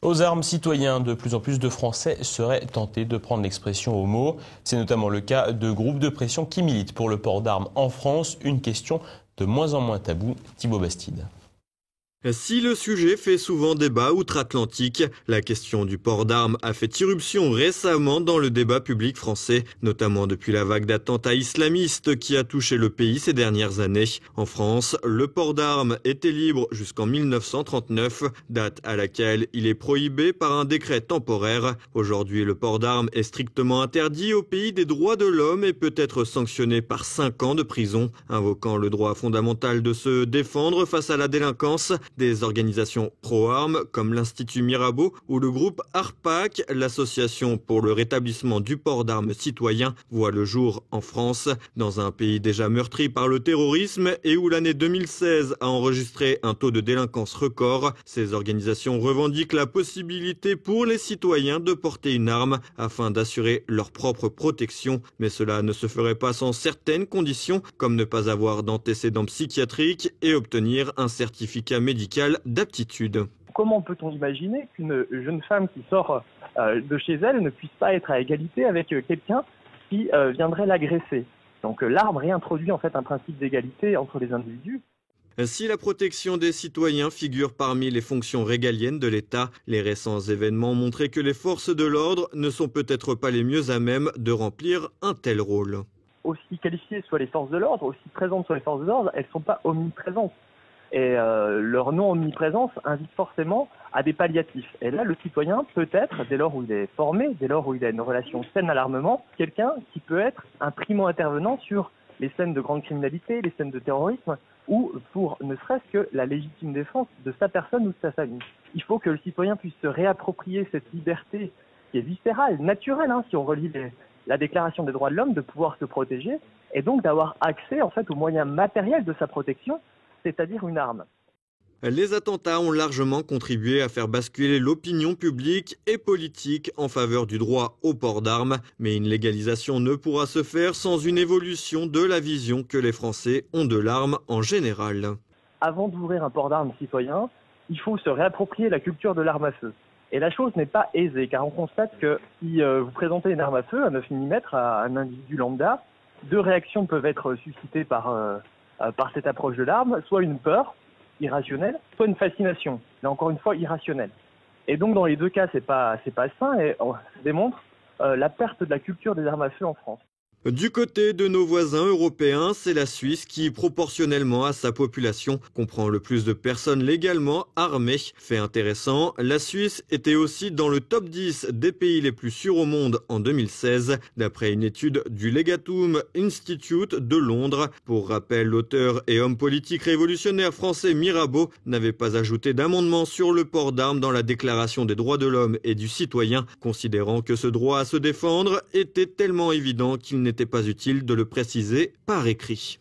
Aux armes, citoyens, de plus en plus de Français seraient tentés de prendre l'expression au mot. C'est notamment le cas de groupes de pression qui militent pour le port d'armes en France. Une question de moins en moins taboue. Thibaut Bastide. Si le sujet fait souvent débat outre-Atlantique, la question du port d'armes a fait irruption récemment dans le débat public français, notamment depuis la vague d'attentats islamistes qui a touché le pays ces dernières années. En France, le port d'armes était libre jusqu'en 1939, date à laquelle il est prohibé par un décret temporaire. Aujourd'hui, le port d'armes est strictement interdit au pays des droits de l'homme et peut être sanctionné par 5 ans de prison. Invoquant le droit fondamental de se défendre face à la délinquance, des organisations pro-armes comme l'Institut Mirabeau ou le groupe ARPAC, l'association pour le rétablissement du port d'armes citoyen, voit le jour en France. Dans un pays déjà meurtri par le terrorisme et où l'année 2016 a enregistré un taux de délinquance record, ces organisations revendiquent la possibilité pour les citoyens de porter une arme afin d'assurer leur propre protection. Mais cela ne se ferait pas sans certaines conditions, comme ne pas avoir d'antécédents psychiatriques et obtenir un certificat médical d'aptitude. Comment peut-on imaginer qu'une jeune femme qui sort de chez elle ne puisse pas être à égalité avec quelqu'un qui viendrait l'agresser? Donc l'arme réintroduit en fait un principe d'égalité entre les individus. Si la protection des citoyens figure parmi les fonctions régaliennes de l'État, les récents événements ont montré que les forces de l'ordre ne sont peut-être pas les mieux à même de remplir un tel rôle. Aussi qualifiées soient les forces de l'ordre, aussi présentes soient les forces de l'ordre, elles ne sont pas omniprésentes. Et leur non-omniprésence invite forcément à des palliatifs. Et là, le citoyen peut être, dès lors où il est formé, dès lors où il a une relation saine à l'armement, quelqu'un qui peut être un primo-intervenant sur les scènes de grande criminalité, les scènes de terrorisme, ou pour ne serait-ce que la légitime défense de sa personne ou de sa famille. Il faut que le citoyen puisse se réapproprier cette liberté qui est viscérale, naturelle, si on relit la Déclaration des droits de l'homme, de pouvoir se protéger, et donc d'avoir accès en fait aux moyens matériels de sa protection, c'est-à-dire une arme. Les attentats ont largement contribué à faire basculer l'opinion publique et politique en faveur du droit au port d'armes, mais une légalisation ne pourra se faire sans une évolution de la vision que les Français ont de l'arme en général. Avant d'ouvrir un port d'armes citoyen, il faut se réapproprier la culture de l'arme à feu. Et la chose n'est pas aisée, car on constate que si vous présentez une arme à feu, un 9 mm, à un individu lambda, 2 réactions peuvent être suscitées par cette approche de l'arme, soit une peur irrationnelle, soit une fascination, là encore une fois irrationnelle. Et donc dans les 2 cas, c'est pas sain et ça démontre la perte de la culture des armes à feu en France. Du côté de nos voisins européens, c'est la Suisse qui, proportionnellement à sa population, comprend le plus de personnes légalement armées. Fait intéressant, la Suisse était aussi dans le top 10 des pays les plus sûrs au monde en 2016, d'après une étude du Legatum Institute de Londres. Pour rappel, l'auteur et homme politique révolutionnaire français Mirabeau n'avait pas ajouté d'amendement sur le port d'armes dans la Déclaration des droits de l'homme et du citoyen, considérant que ce droit à se défendre était tellement évident qu'il n'était pas utile de le préciser par écrit.